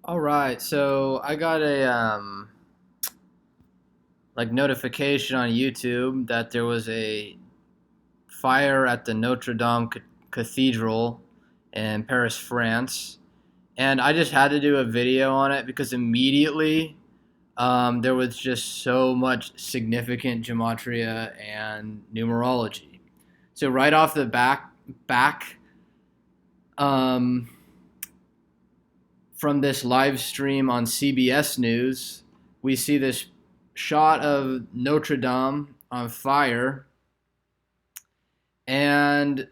All right, so I got a notification on YouTube that there was a fire at the Notre Dame Cathedral in Paris, France, and I just had to do a video on it because immediately there was just so much significant gematria and numerology. So right off the back um, from this live stream on CBS News, we see this shot of Notre Dame on fire, and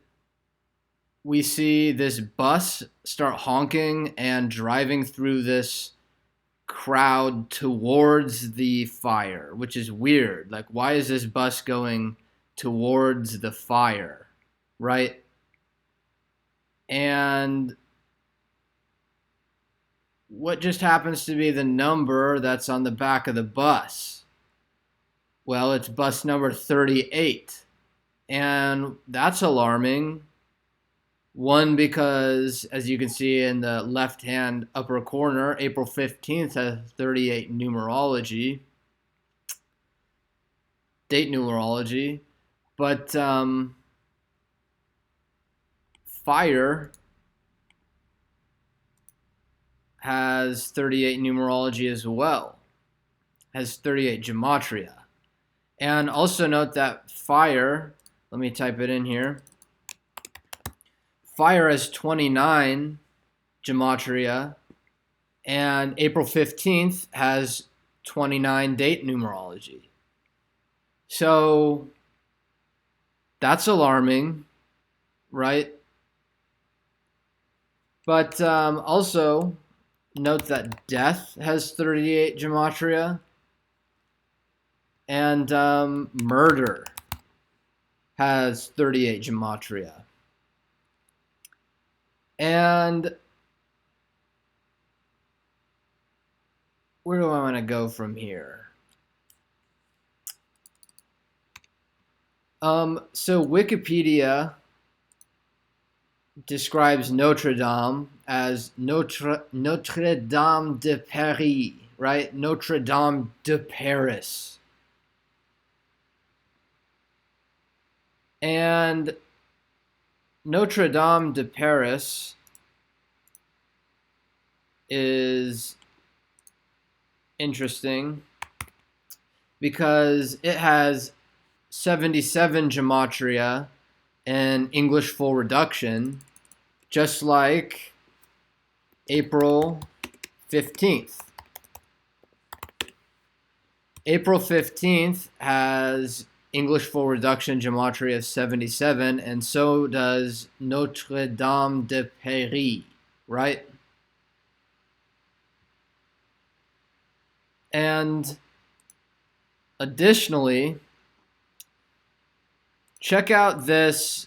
we see this bus start honking and driving through this crowd towards the fire, which is weird. Like, why is this bus going towards the fire, right? And what just happens to be the number that's on the back of the bus? Well, it's bus number 38. And that's alarming. One, because as you can see in the left-hand upper corner, April 15th has 38 numerology, date numerology. But fire has 38 numerology as well, has 38 gematria. And also note that fire, let me type it in here, fire has 29 gematria, and April 15th has 29 date numerology. So that's alarming, right? But also note that death has 38 gematria, and murder has 38 gematria. And where do I want to go from here? So Wikipedia describes Notre Dame as Notre Dame de Paris, right? Notre Dame de Paris. And Notre Dame de Paris is interesting because it has 77 gematria and English full reduction, just like April 15th. April 15th has English full reduction gematria of 77, and so does Notre Dame de Paris, right? And additionally, check out this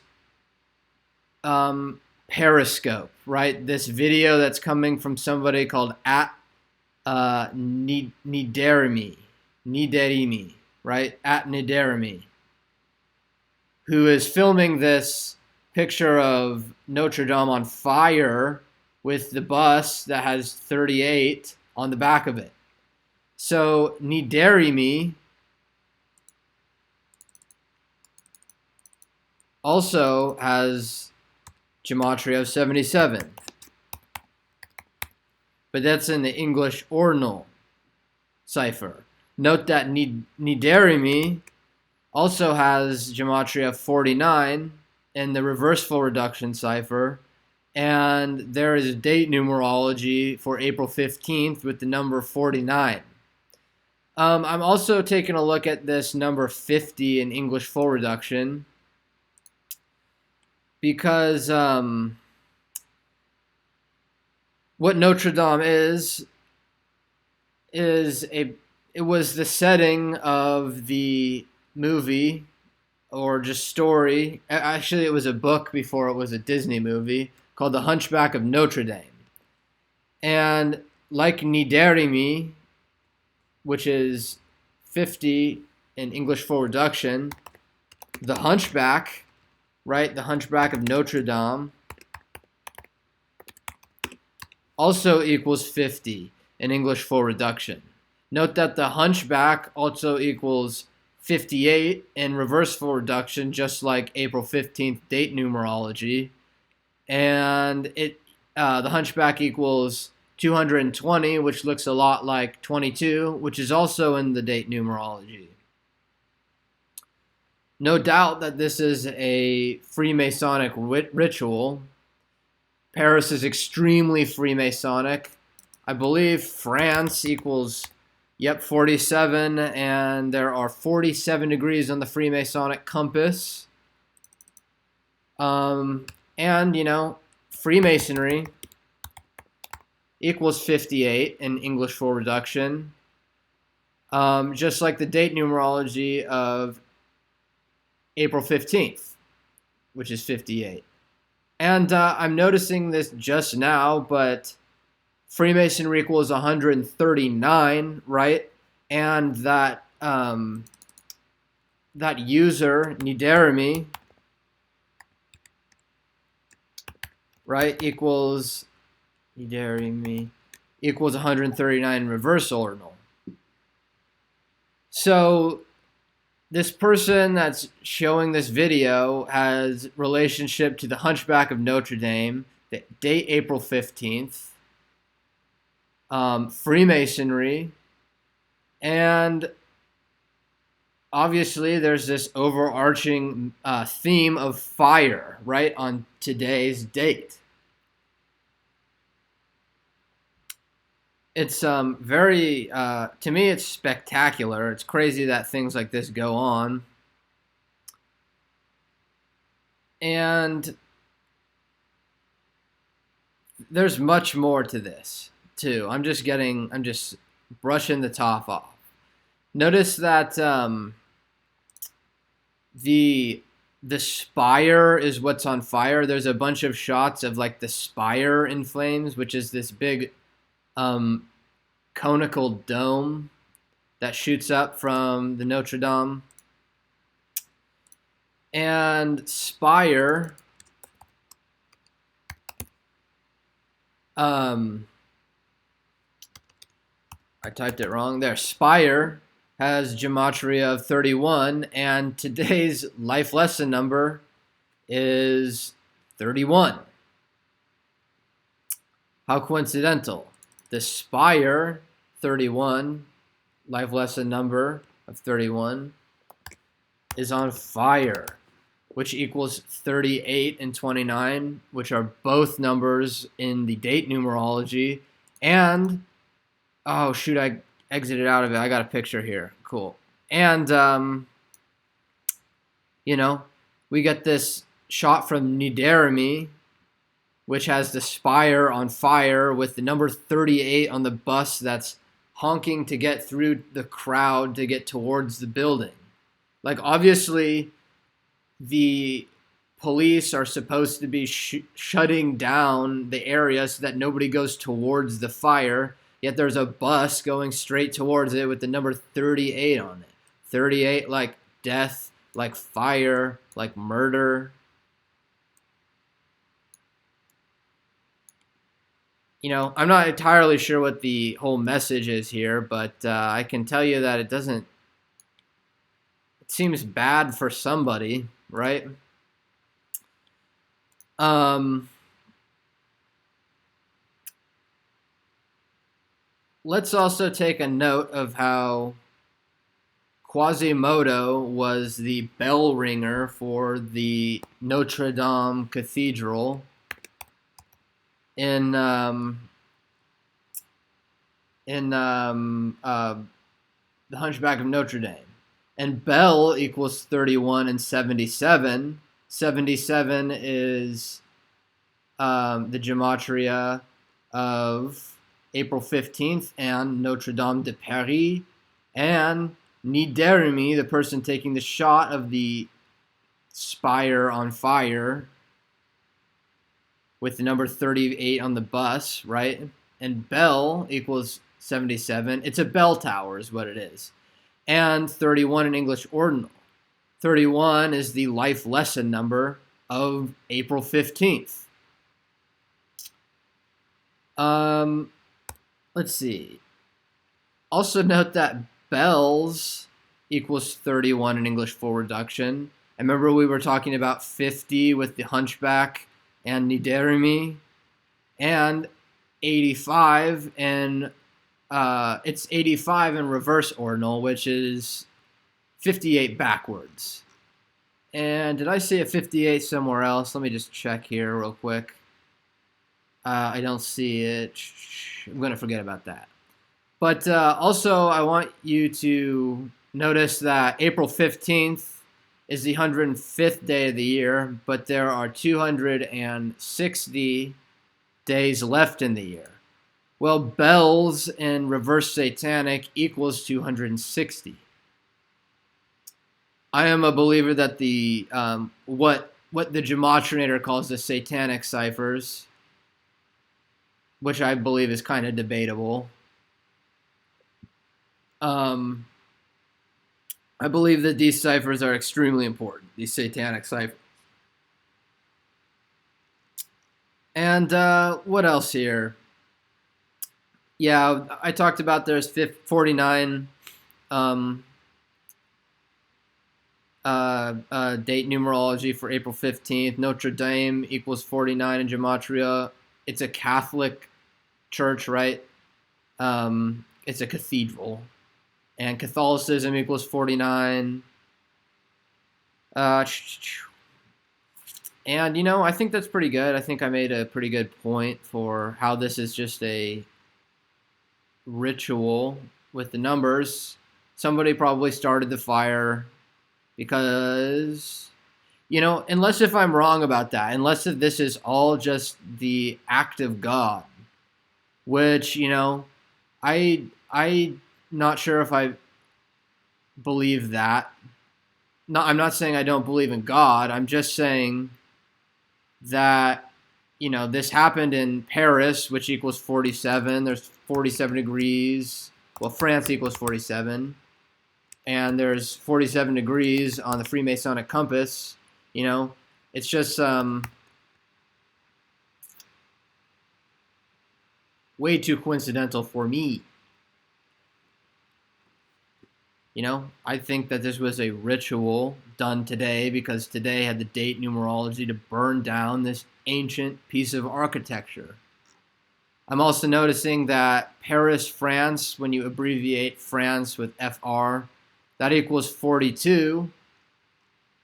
Periscope, right? This video that's coming from somebody called at Niderimi, right? At Niderimi, who is filming this picture of Notre Dame on fire with the bus that has 38 on the back of it. So Niderimi also has gematria of 77. But that's in the English Ordinal cipher. Note that Niderimi also has gematria of 49 in the reverse full reduction cipher. And there is date numerology for April 15th with the number 49. I'm also taking a look at this number 50 in English full reduction, because what Notre Dame it was the setting of the movie or just story. Actually, it was a book before it was a Disney movie called The Hunchback of Notre Dame. And like Niderimi, which is 50 in English full reduction, the Hunchback, right? The Hunchback of Notre Dame also equals 50 in English full reduction. Note that the hunchback also equals 58 in reverse full reduction, just like April 15th date numerology. And the hunchback equals 220, which looks a lot like 22, which is also in the date numerology. No doubt that this is a Freemasonic ritual. Paris is extremely Freemasonic. I believe France equals, 47, and there are 47 degrees on the Freemasonic compass. And, Freemasonry equals 58 in English full reduction, just like the date numerology of April 15th, which is 58. And I'm noticing this just now, but Freemasonry equals 139, right? And that user, Niderimi, right, equals 139 reverse ordinal. So this person that's showing this video has relationship to the Hunchback of Notre Dame, the date April 15th, Freemasonry, and obviously there's this overarching theme of fire, right, on today's date. It's very, to me, it's spectacular. It's crazy that things like this go on. And there's much more to this, too. I'm just brushing the top off. Notice that the spire is what's on fire. There's a bunch of shots of like the spire in flames, which is this big conical dome that shoots up from the Notre Dame. And spire, I typed it wrong there. Spire has gematria of 31, and today's life lesson number is 31. How coincidental. The spire, 31, life lesson number of 31, is on fire, which equals 38 and 29, which are both numbers in the date numerology. And, oh shoot, I exited out of it. I got a picture here. Cool. And, we get this shot from Niderimi, which has the spire on fire with the number 38 on the bus that's honking to get through the crowd to get towards the building. Like, obviously, the police are supposed to be shutting down the area so that nobody goes towards the fire, yet there's a bus going straight towards it with the number 38 on it. 38 like death, like fire, like murder. I'm not entirely sure what the whole message is here, but I can tell you that it seems bad for somebody, right? Let's also take a note of how Quasimodo was the bell ringer for the Notre Dame Cathedral in the Hunchback of Notre Dame. And bell equals 31 and 77. 77 is the gematria of April 15th and Notre Dame de Paris. And Niderimi, the person taking the shot of the spire on fire with the number 38 on the bus, right? And bell equals 77. It's a bell tower is what it is. And 31 in English ordinal. 31 is the life lesson number of April 15th. Um, let's see. Also note that bells equals 31 in English full reduction. I remember we were talking about 50 with the Hunchback and Niderimi, and 85 and it's 85 in reverse ordinal, which is 58 backwards. And did I say a 58 somewhere else? Let me just check here real quick. I don't see it. I'm going to forget about that. But also, I want you to notice that April 15th is the 105th day of the year, but there are 260 days left in the year. Well, bells in reverse satanic equals 260. I am a believer that the what the Gematria calls the satanic ciphers, which I believe is kind of debatable. I believe that these ciphers are extremely important, these satanic ciphers. And what else here? Yeah, I talked about there's 49 date numerology for April 15th. Notre Dame equals 49 in Gematria. It's a Catholic church, right? It's a cathedral. And Catholicism equals 49. And, you know, I think that's pretty good. I think I made a pretty good point for how this is just a ritual with the numbers. Somebody probably started the fire because, you know, unless if I'm wrong about that, unless if this is all just the act of God, which, you know, I not sure if I believe that. No, I'm not saying I don't believe in God. I'm just saying that, you know, this happened in Paris, which equals 47. There's 47 degrees. Well, France equals 47. And there's 47 degrees on the Freemasonic compass. You know, it's just way too coincidental for me. You know, I think that this was a ritual done today because today had the date numerology to burn down this ancient piece of architecture. I'm also noticing that Paris, France, when you abbreviate France with FR, that equals 42.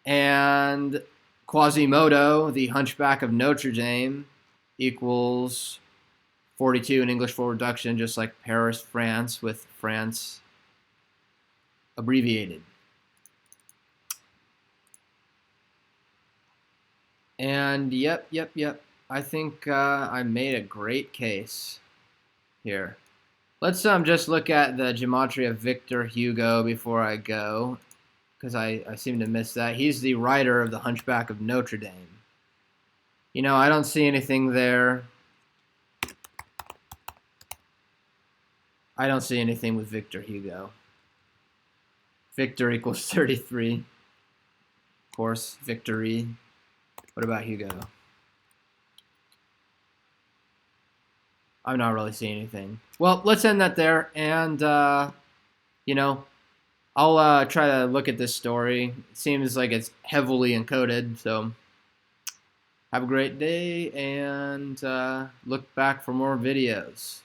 And Quasimodo, the Hunchback of Notre Dame, equals 42 in English full reduction, just like Paris, France, with France abbreviated. And yep. I think I made a great case here. Let's just look at the Gematria of Victor Hugo before I go, because I seem to miss that. He's the writer of the Hunchback of Notre Dame. You know, I don't see anything there. I don't see anything with Victor Hugo. Victor equals 33. Of course, victory. What about Hugo? I'm not really seeing anything. Well, let's end that there. And, you know, I'll try to look at this story. It seems like it's heavily encoded. So have a great day and look back for more videos.